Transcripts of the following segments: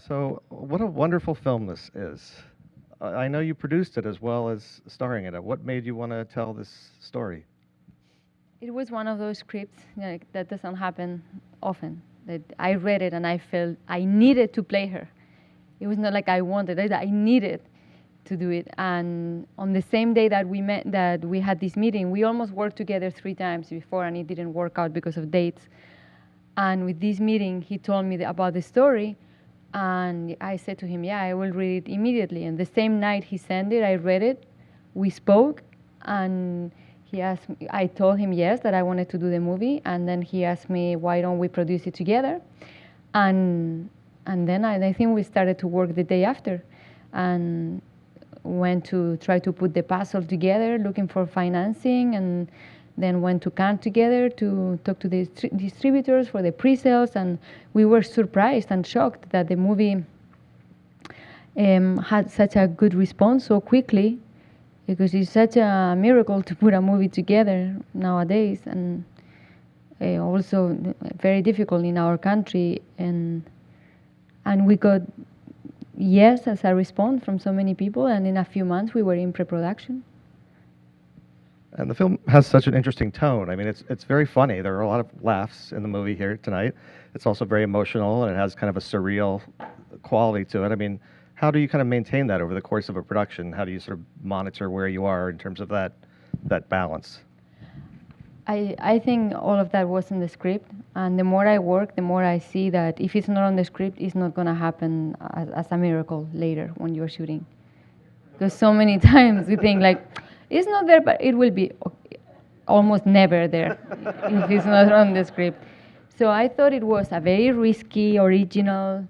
So, what a wonderful film this is. I know you produced it as well as starring in it. What made you want to tell this story? It was one of those scripts, like, that doesn't happen often. That I read it and I felt I needed to play her. It was not like I wanted it; I needed to do it. And on the same day that we met, that we had this meeting, we almost worked together 3 times before, and it didn't work out because of dates. And with this meeting, he told me about the story, and I said to him, "Yeah, I will read it immediately." And the same night he sent it, I read it. We spoke, and he asked me, I told him yes, that I wanted to do the movie, and then he asked me, why don't we produce it together? And then I think we started to work the day after, and went to try to put the puzzle together, looking for financing, and then went to Cannes together to talk to the distributors for the pre-sales, and we were surprised and shocked that the movie had such a good response so quickly, because it's such a miracle to put a movie together nowadays, and also very difficult in our country, and we got yes as a response from so many people, and in a few months we were in pre-production. And the film has such an interesting tone. I mean, it's very funny. There are a lot of laughs in the movie here tonight. It's also very emotional, and it has kind of a surreal quality to it. I mean, how do you kind of maintain that over the course of a production? How do you sort of monitor where you are in terms of that balance? I think all of that was in the script, and the more I work, the more I see that if it's not on the script, it's not going to happen as a miracle later when you're shooting. Because so many times we think like, it's not there, but it will be almost never there if it's not on the script. So I thought it was a very risky, original,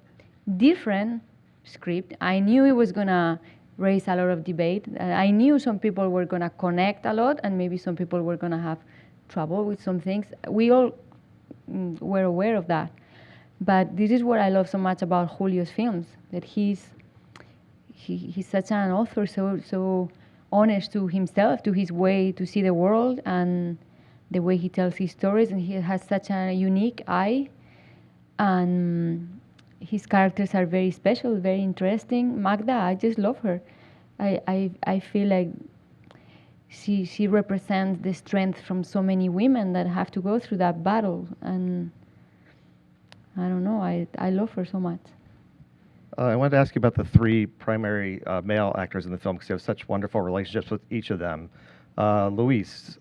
different script. I knew it was going to raise a lot of debate. I knew some people were going to connect a lot, and maybe some people were going to have trouble with some things. We all were aware of that. But this is what I love so much about Julio's films, that he's such an author, so honest to himself, to his way to see the world, and the way he tells his stories, and he has such a unique eye, and his characters are very special, very interesting. Magda, I just love her. I feel like she represents the strength from so many women that have to go through that battle, and I don't know, I love her so much. I wanted to ask you about the three primary male actors in the film, because you have such wonderful relationships with each of them. Luis,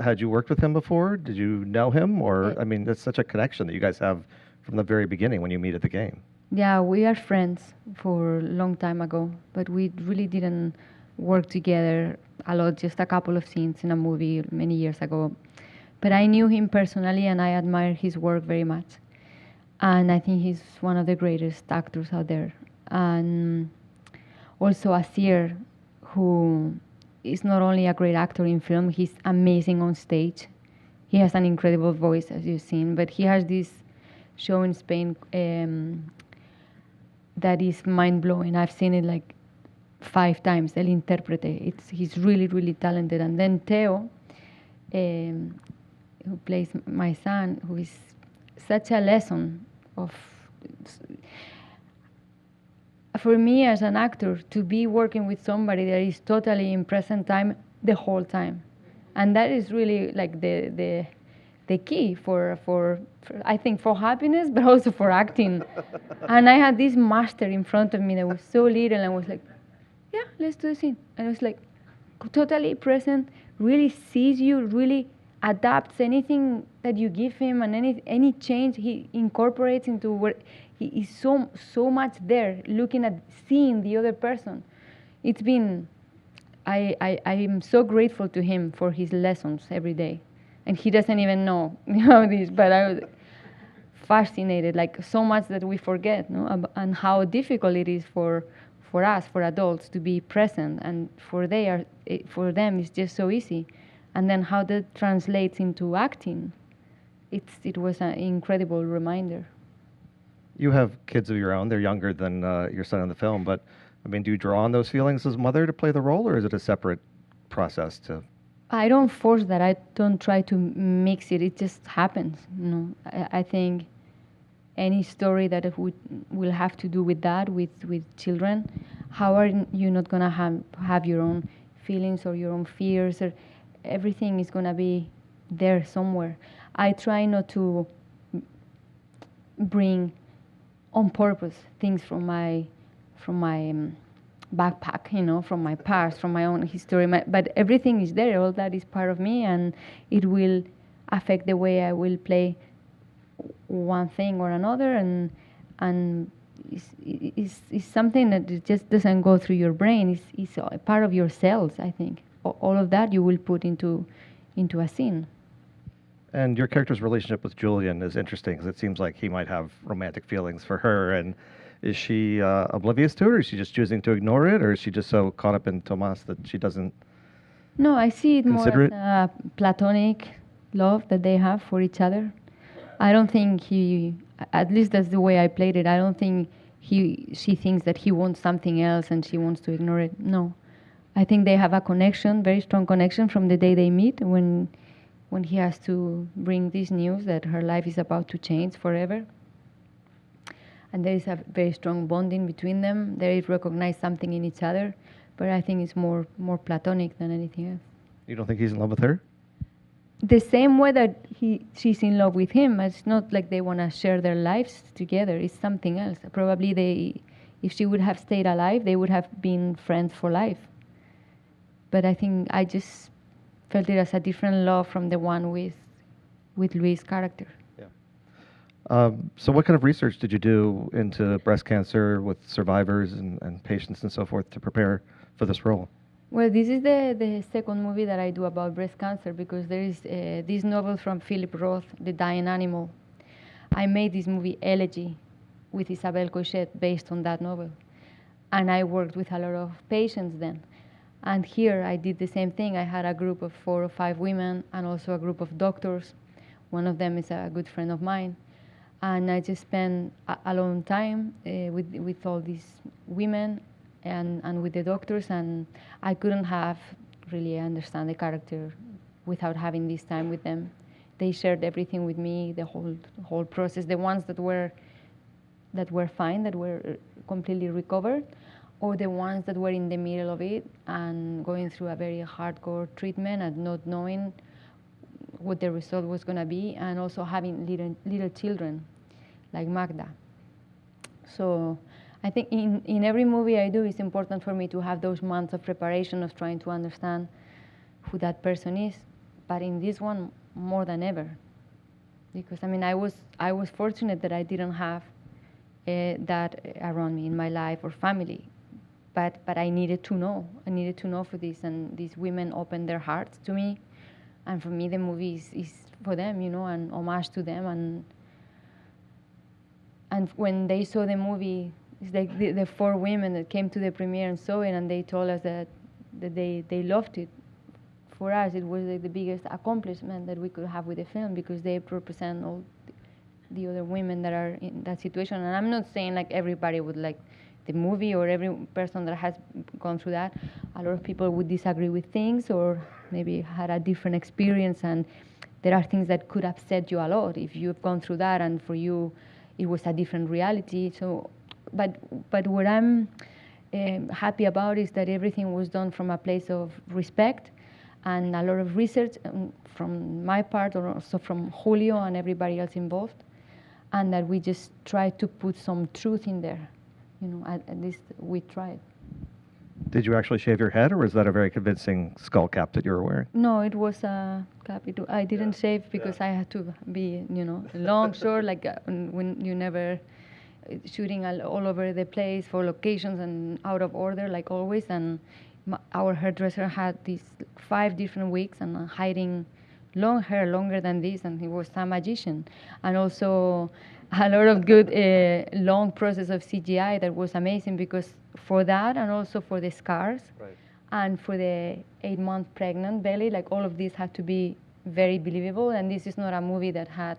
had you worked with him before? Did you know him? Or, I mean, it's such a connection that you guys have from the very beginning when you meet at the game. Yeah, we are friends for a long time ago, but we really didn't work together a lot, just a couple of scenes in a movie many years ago. But I knew him personally, and I admire his work very much. And I think he's one of the greatest actors out there. And also Asir, who is not only a great actor in film, he's amazing on stage. He has an incredible voice, as you've seen, but he has this show in Spain that is mind-blowing. I've seen it like 5 times, El Intérprete. He's really, really talented. And then Theo, who plays my son, who is such a lesson of, for me as an actor, to be working with somebody that is totally in present time the whole time. And that is really like the key for I think for happiness, but also for acting. And I had this master in front of me that was so little, and was like, yeah, let's do the scene. And it was like totally present, really sees you, really adapts anything that you give him, and any change he incorporates into where he is so much there, looking at, seeing the other person. It's been, I am so grateful to him for his lessons every day, and he doesn't even know this, but I was fascinated, like so much that we forget, no? And how difficult it is for us, for adults, to be present, and for them it's just so easy. And then how that translates into acting, it was an incredible reminder. You have kids of your own. They're younger than your son in the film, but I mean, do you draw on those feelings as mother to play the role, or is it a separate process to? I don't force that. I don't try to mix it. It just happens. I think any story that will have to do with that, with children, how are you not going to have your own feelings or your own fears, or everything is going to be there somewhere. I try not to bring on purpose things from my backpack, from my past, from my own history. But everything is there. All that is part of me, and it will affect the way I will play one thing or another. And it's something that it just doesn't go through your brain. It's a part of your cells. I think all of that you will put into a scene. And your character's relationship with Julian is interesting because it seems like he might have romantic feelings for her. And is she oblivious to it, or is she just choosing to ignore it, or is she just so caught up in Tomas that she doesn't? No, I see it more Consider as it? a platonic love that they have for each other. I don't think at least that's the way I played it. I don't think she thinks that he wants something else and she wants to ignore it. No, I think they have a connection, very strong connection from the day they meet, when he has to bring this news that her life is about to change forever. And there is a very strong bonding between them. They recognize something in each other, but I think it's more platonic than anything else. You don't think he's in love with her? The same way that she's in love with him. It's not like they want to share their lives together. It's something else. Probably if she would have stayed alive, they would have been friends for life. But I think I just felt it as a different love from the one with Luis' character. Yeah. So what kind of research did you do into breast cancer with survivors and patients and so forth to prepare for this role? Well, this is the second movie that I do about breast cancer, because there is this novel from Philip Roth, The Dying Animal. I made this movie Elegy with Isabel Coixet based on that novel. And I worked with a lot of patients then. And here I did the same thing. I had a group of 4 or 5 women and also a group of doctors. One of them is a good friend of mine. And I just spent a long time with all these women and with the doctors, and I couldn't have really understand the character without having this time with them. They shared everything with me, the whole process. The ones that were fine, that were completely recovered, or the ones that were in the middle of it and going through a very hardcore treatment and not knowing what the result was going to be, and also having little children like Magda. So I think in every movie I do, it's important for me to have those months of preparation of trying to understand who that person is. But in this one, more than ever, because I mean, I was fortunate that I didn't have that around me in my life or family, but I needed to know. I needed to know for this, and these women opened their hearts to me, and for me, the movie is for them, and homage to them. And when they saw the movie, it's like the 4 women that came to the premiere and saw it, and they told us that they loved it. For us, it was like the biggest accomplishment that we could have with the film, because they represent all the other women that are in that situation. And I'm not saying like everybody would like the movie, or every person that has gone through that. A lot of people would disagree with things, or maybe had a different experience, and there are things that could upset you a lot if you've gone through that, and for you it was a different reality. So, but what I'm happy about is that everything was done from a place of respect and a lot of research from my part, or also from Julio and everybody else involved, and that we just try to put some truth in there. At least we tried. Did you actually shave your head, or was that a very convincing skull cap that you were wearing? No, it was a cap. I didn't shave because I had to be, long, short, like when you never shooting all over the place for locations and out of order, like always. And our hairdresser had these 5 different wigs and hiding long hair longer than this, and he was a magician. And also a lot of good long process of CGI that was amazing, because for that and also for the scars, right, and for the 8-month pregnant belly, like all of these had to be very believable. And this is not a movie that had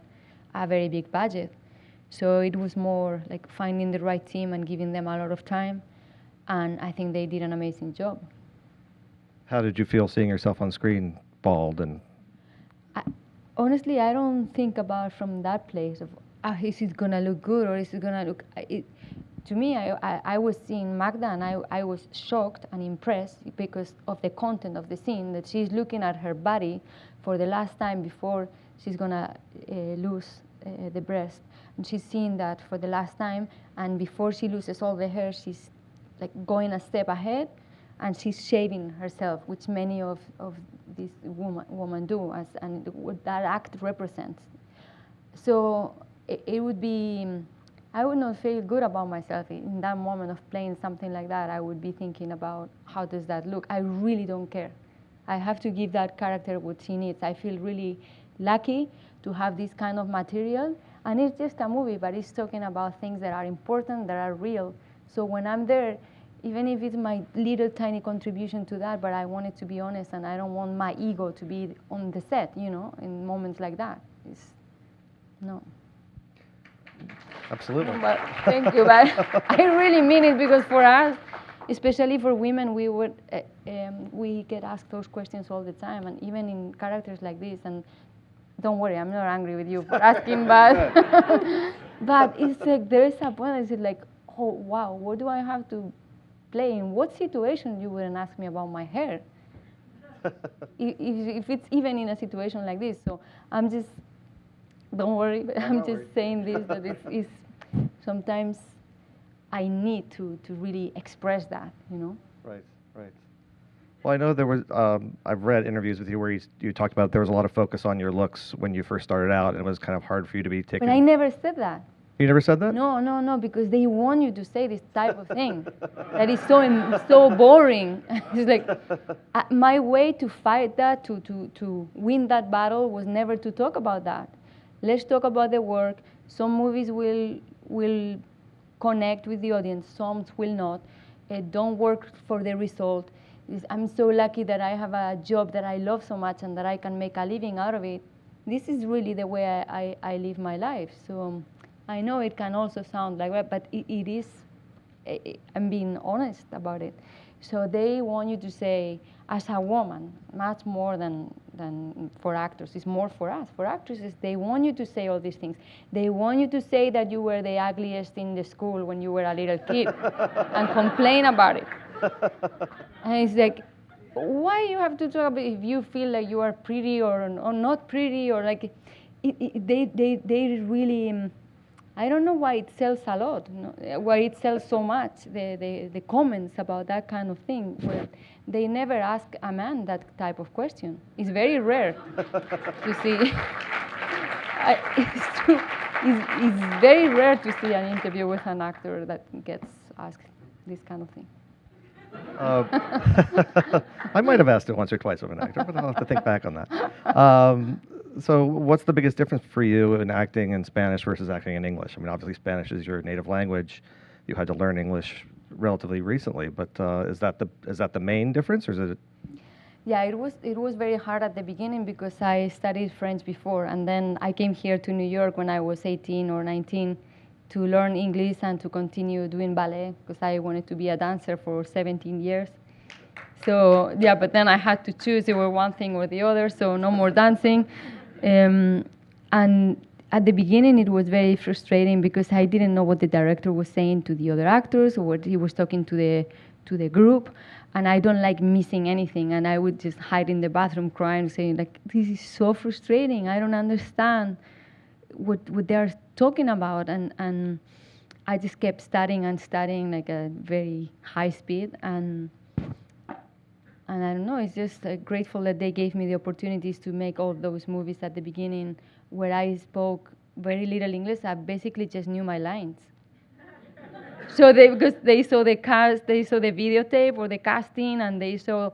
a very big budget. So it was more like finding the right team and giving them a lot of time. And I think they did an amazing job. How did you feel seeing yourself on screen bald? And Honestly, I don't think about from that place. is it gonna look good or is it gonna look? To me, I was seeing Magda and I was shocked and impressed because of the content of the scene, that she's looking at her body for the last time before she's gonna lose the breast. And she's seeing that for the last time, and before she loses all the hair, she's like going a step ahead, and she's shaving herself, which many of these women do, and what that act represents. So it would be, I would not feel good about myself in that moment of playing something like that. I would be thinking about how does that look. I really don't care. I have to give that character what she needs. I feel really lucky to have this kind of material. And it's just a movie, but it's talking about things that are important, that are real. So when I'm there, even if it's my little tiny contribution to that, but I want it to be honest, and I don't want my ego to be on the set, you know, in moments like that. No. Absolutely. But thank you, but I really mean it, because for us, especially for women, we get asked those questions all the time, and even in characters like this. And don't worry, I'm not angry with you for asking, but but it's like there is a point. It's like, oh wow, what do I have to play? In what situation you wouldn't ask me about my hair? if it's even in a situation like this. So I'm just, don't worry, but I'm just saying this, that it's sometimes I need to really express that, you know? Right, right. Well, I know there was, I've read interviews with you where you talked about there was a lot of focus on your looks when you first started out, and it was kind of hard for you to be taken. But I never said that. You never said that? No, because they want you to say this type of thing. That is so boring. It's like, my way to fight that, to win that battle was never to talk about that. Let's talk about the work. Some movies will connect with the audience, some will not. Don't work for the result. I'm so lucky that I have a job that I love so much and that I can make a living out of it. This is really the way I live my life. So I know it can also sound like that, but it is, I'm being honest about it. So they want you to say, as a woman, much more than for actors, it's more for us. For actresses, they want you to say all these things. They want you to say that you were the ugliest in the school when you were a little kid and complain about it. And it's like, why you have to talk about if you feel like you are pretty or not pretty, or like, they really, I don't know why it sells a lot, why it sells so much, the comments about that kind of thing, where they never ask a man that type of question. It's very rare to see. It's true. It's very rare to see an interview with an actor that gets asked this kind of thing. I might have asked it once or twice of an actor, but I'll have to think back on that. So what's the biggest difference for you in acting in Spanish versus acting in English? I mean, obviously Spanish is your native language. You had to learn English relatively recently, but is that the main difference, or is it? Yeah, it was very hard at the beginning because I studied French before, and then I came here to New York when I was 18 or 19 to learn English and to continue doing ballet, because I wanted to be a dancer for 17 years. So yeah, but then I had to choose, it were one thing or the other, so no more dancing. And at the beginning it was very frustrating because I didn't know what the director was saying to the other actors or what he was talking to the group, and I don't like missing anything, and I would just hide in the bathroom crying, saying like, this is so frustrating, I don't understand what they're talking about, and I just kept studying like a very high speed, and I don't know, it's just grateful that they gave me the opportunities to make all those movies at the beginning where I spoke very little English. I basically just knew my lines. So because they saw the cast, they saw the videotape or the casting, and they saw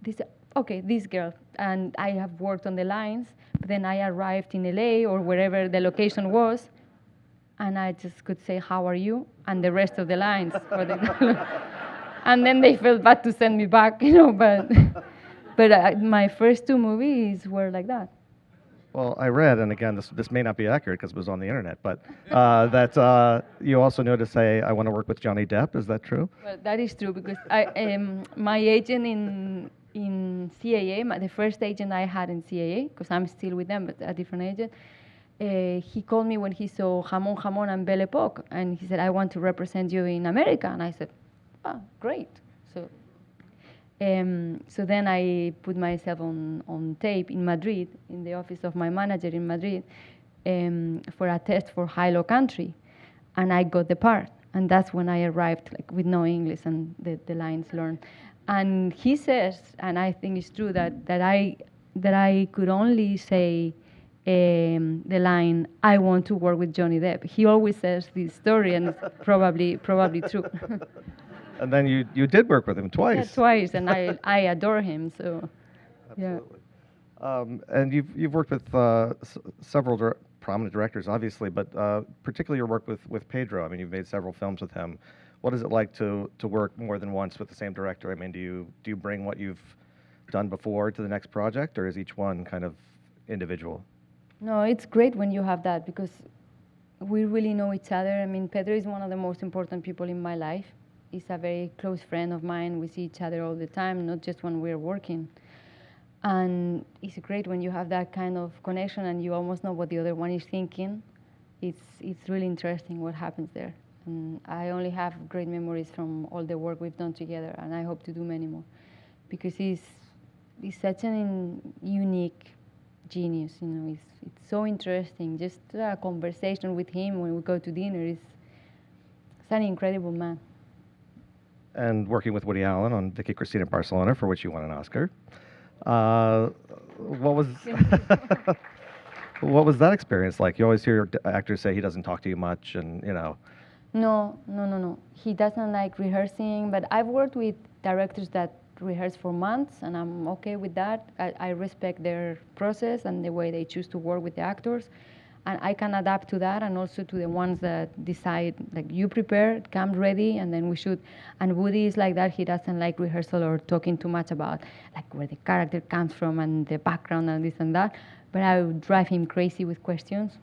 this girl. And I have worked on the lines, but then I arrived in LA or wherever the location was, and I just could say, how are you? And the rest of the lines. And then they felt bad to send me back, but my first two movies were like that. Well, I read, and again, this may not be accurate because it was on the internet, but that you also know to say, I want to work with Johnny Depp. Is that true? Well, that is true because my agent in CAA, the first agent I had in CAA, because I'm still with them, but a different agent, he called me when he saw Jamón Jamón and Belle Époque, and he said, I want to represent you in America. And I said, ah, great. So then I put myself on tape in Madrid, in the office of my manager in Madrid, for a test for high-low country. And I got the part. And that's when I arrived, like, with no English and the lines learned. And he says, and I think it's true, that I could only say the line, I want to work with Johnny Depp. He always says this story, and it's probably true. And then you did work with him twice. Yeah, twice, and I adore him. So, Absolutely. And you've worked with several prominent directors, obviously, but particularly your work with Pedro. I mean, you've made several films with him. What is it like to work more than once with the same director? I mean, do you bring what you've done before to the next project, or is each one kind of individual? No, it's great when you have that, because we really know each other. I mean, Pedro is one of the most important people in my life. He's a very close friend of mine. We see each other all the time, not just when we're working. And it's great when you have that kind of connection and you almost know what the other one is thinking. It's really interesting what happens there. And I only have great memories from all the work we've done together, and I hope to do many more, because he's such an unique genius. You know, it's so interesting. Just a conversation with him when we go to dinner is an incredible man. And working with Woody Allen on Vicky Cristina Barcelona, for which you won an Oscar. What was what was that experience like? You always hear actors say he doesn't talk to you much, and you know. No. He doesn't like rehearsing, but I've worked with directors that rehearse for months, and I'm okay with that. I respect their process and the way they choose to work with the actors. And I can adapt to that, and also to the ones that decide, like, you prepare, come ready, and then we shoot. And Woody is like that. He doesn't like rehearsal or talking too much about, like, where the character comes from and the background and this and that. But I would drive him crazy with questions.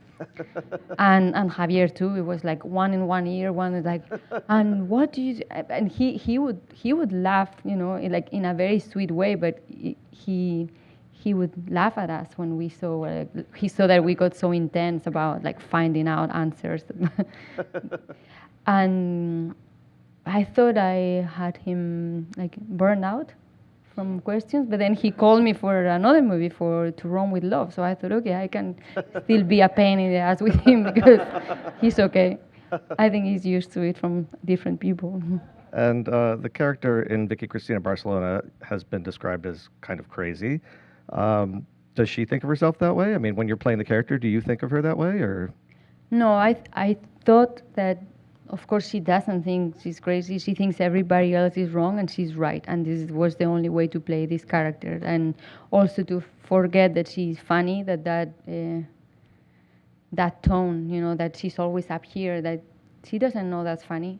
and Javier too. It was like one in one ear, one is like, and what do you? And he would laugh, you know, like in a very sweet way, but he would laugh at us when we saw, he saw that we got so intense about, like, finding out answers. And I thought I had him, like, burned out from questions, but then he called me for another movie, To Run with Love. So I thought, okay, I can still be a pain in the ass with him, because he's okay. I think he's used to it from different people. And the character in Vicky Cristina Barcelona has been described as kind of crazy. Does she think of herself that way? I mean, when you're playing the character, do you think of her that way, or? No, I thought that, of course, she doesn't think she's crazy. She thinks everybody else is wrong and she's right. And this was the only way to play this character. And also to forget that she's funny, that tone, you know, that she's always up here, that she doesn't know that's funny.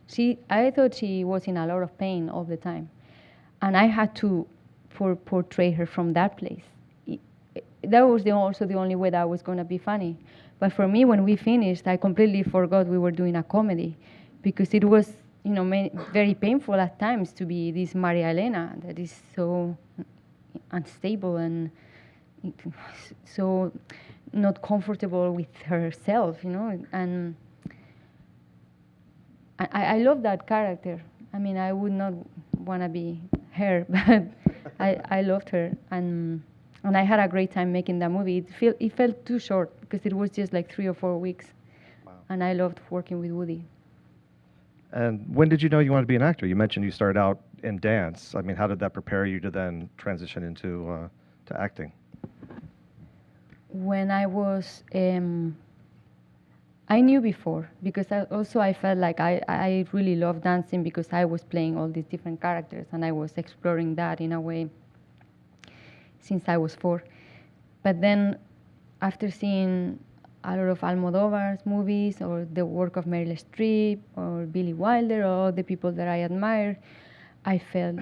I thought she was in a lot of pain all the time. And I had to portray her from that place. That was also the only way that was going to be funny. But for me, when we finished, I completely forgot we were doing a comedy, because it was, you know, very painful at times to be this Maria Elena that is so unstable and so not comfortable with herself, you know. And I love that character. I mean, I would not want to be her, but I loved her, and I had a great time making that movie. It felt too short, because it was just like 3 or 4 weeks. Wow. And I loved working with Woody. And when did you know you wanted to be an actor? You mentioned you started out in dance. I mean, how did that prepare you to then transition into to acting? When I was, I knew before, because I felt like I really loved dancing, because I was playing all these different characters, and I was exploring that in a way since I was 4. But then, after seeing a lot of Almodóvar's movies, or the work of Meryl Streep, or Billy Wilder, or all the people that I admire, I felt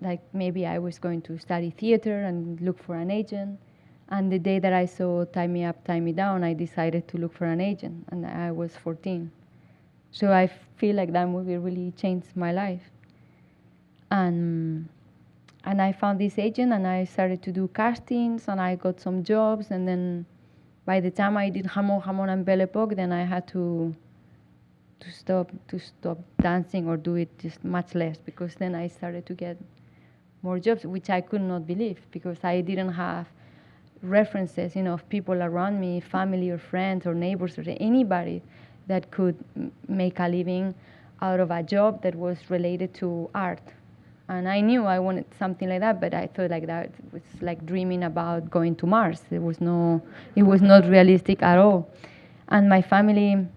like maybe I was going to study theater and look for an agent. And the day that I saw Tie Me Up, Tie Me Down, I decided to look for an agent, and I was 14. So I feel like that movie really changed my life. And I found this agent, and I started to do castings, and I got some jobs, and then by the time I did Jamón Jamón and Belle Époque, then I had to stop dancing or do it just much less, because then I started to get more jobs, which I could not believe, because I didn't have references, of people around me, family or friends or neighbors or anybody that could make a living out of a job that was related to art. And I knew I wanted something like that, but I thought like that was like dreaming about going to Mars. It was not realistic at all. And my family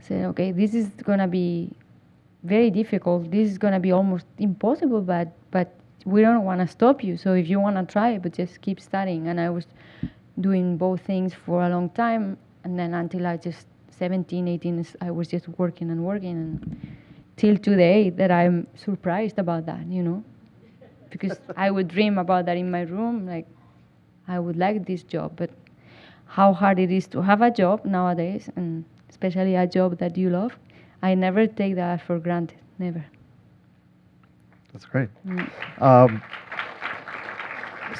said, okay, this is gonna be very difficult. This is gonna be almost impossible, but we don't wanna stop you. So if you wanna try it, but just keep studying. And I was doing both things for a long time, and then until I just 17, 18, I was just working and working, and till today that I'm surprised about that, because I would dream about that in my room, like I would like this job, but how hard it is to have a job nowadays, and especially a job that you love. I never take that for granted, never. That's great.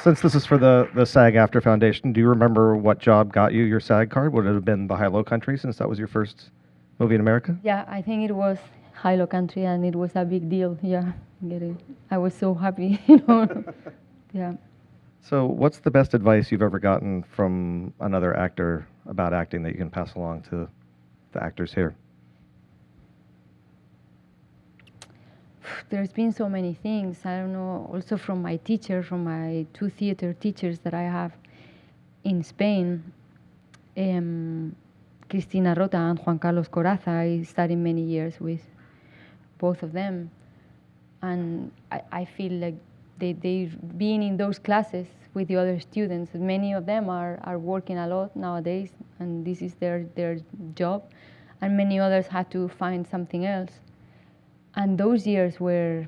Since this is for the SAG-AFTRA Foundation, do you remember what job got you your SAG card? Would it have been the High-Low Country, since that was your first movie in America? Yeah, I think it was High-Low Country, and it was a big deal. Yeah, get it. I was so happy, Yeah. So what's the best advice you've ever gotten from another actor about acting that you can pass along to the actors here? There's been so many things. I don't know, also from my teacher, from my 2 theater teachers that I have in Spain, Cristina Rota and Juan Carlos Coraza. I studied many years with both of them. And I feel like they being in those classes with the other students, many of them are working a lot nowadays, and this is their job, and many others had to find something else. And those years were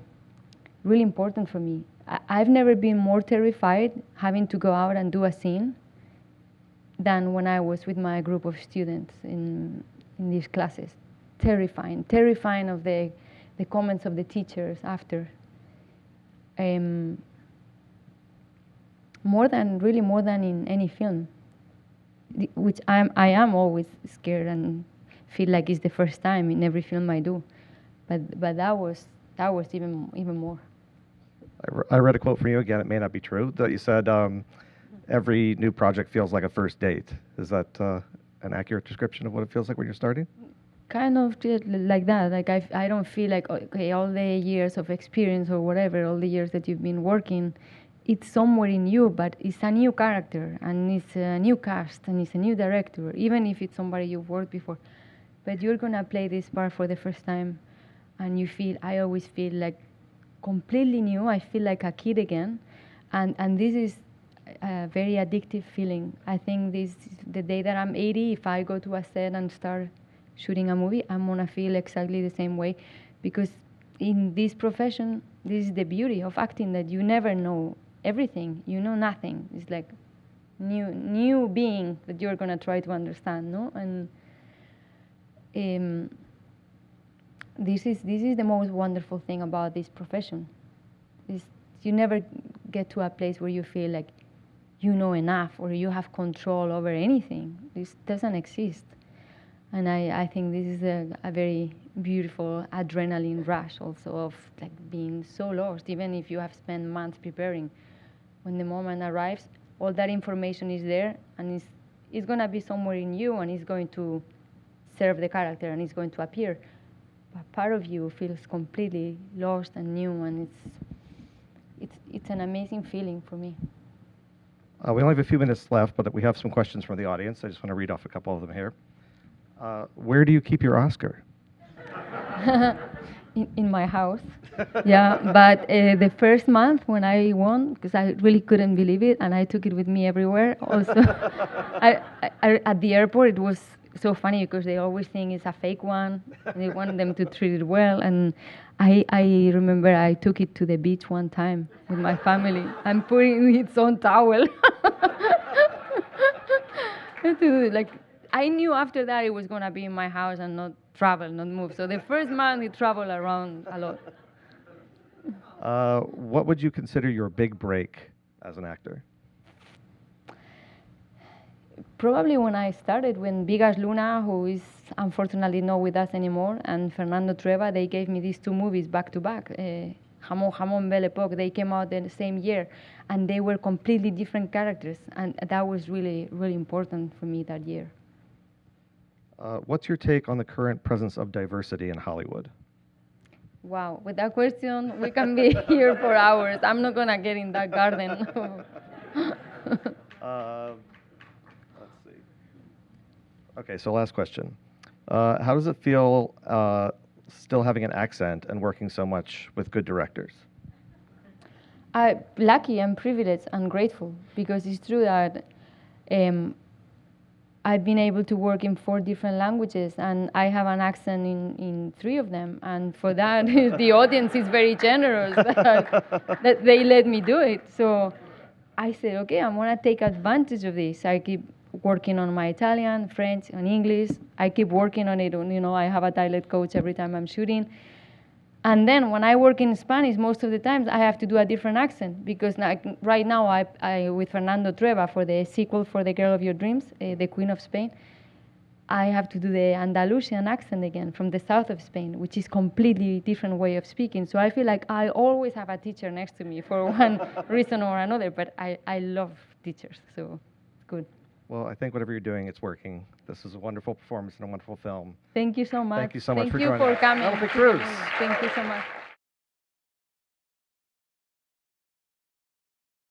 really important for me. I've never been more terrified having to go out and do a scene than when I was with my group of students in these classes. Terrifying of the comments of the teachers after. More than in any film, which I am always scared and feel like it's the first time in every film I do. But that was even more. I read a quote from you, again, it may not be true, that you said every new project feels like a first date. Is that an accurate description of what it feels like when you're starting? Kind of like that. Like I don't feel like, okay, all the years of experience or whatever, all the years that you've been working, it's somewhere in you, but it's a new character, and it's a new cast, and it's a new director, even if it's somebody you've worked before. But you're gonna play this part for the first time, and I always feel like completely new. I feel like a kid again, and this is a very addictive feeling. I think the day that I'm 80, if I go to a set and start shooting a movie, I'm gonna feel exactly the same way, because in this profession, this is the beauty of acting, that you never know everything. You know nothing. It's like new being that you're gonna try to understand, no? And this is the most wonderful thing about this profession. Is you never get to a place where you feel like you know enough or you have control over anything. This doesn't exist. And I think this is a very beautiful adrenaline rush also, of like being so lost, even if you have spent months preparing. When the moment arrives, all that information is there, and it's going to be somewhere in you, and it's going to serve the character, and it's going to appear. But part of you feels completely lost and new, and it's an amazing feeling for me. We only have a few minutes left, but we have some questions from the audience. I just want to read off a couple of them here. Where do you keep your Oscar? in my house. Yeah, but the first month when I won, because I really couldn't believe it, and I took it with me everywhere. Also, I at the airport, it was so funny because they always think it's a fake one. And they want them to treat it well, and I remember I took it to the beach one time with my family and put it in its own towel. Like, I knew after that it was gonna be in my house and not travel, not move. So the first month we traveled around a lot. What would you consider your big break as an actor? Probably when I started, when Vigas Luna, who is unfortunately not with us anymore, and Fernando Trueba, they gave me these two movies back to back. Jamón Jamón, Belle Époque, they came out in the same year, and they were completely different characters, and that was really, really important for me that year. What's your take on the current presence of diversity in Hollywood? Wow, with that question, we can be here for hours. I'm not gonna get in that garden. Let's see. Okay, so last question. How does it feel still having an accent and working so much with good directors? I'm lucky and privileged and grateful, because it's true that I've been able to work in 4 different languages, and I have an accent in 3 of them. And for that, the audience is very generous that they let me do it. So I said, okay, I'm gonna take advantage of this. I keep working on my Italian, French, and English. I keep working on it. I have a dialect coach every time I'm shooting. And then when I work in Spanish, most of the times I have to do a different accent, because right now I with Fernando Trueba for the sequel for The Girl of Your Dreams, The Queen of Spain, I have to do the Andalusian accent again from the south of Spain, which is completely different way of speaking. So I feel like I always have a teacher next to me for one reason or another, but I love teachers, so it's good. Well, I think whatever you're doing, it's working. This is a wonderful performance and a wonderful film. Thank you so much. Thank you so much for joining us. Thank you for coming. Penelope Cruz. Thank you so much.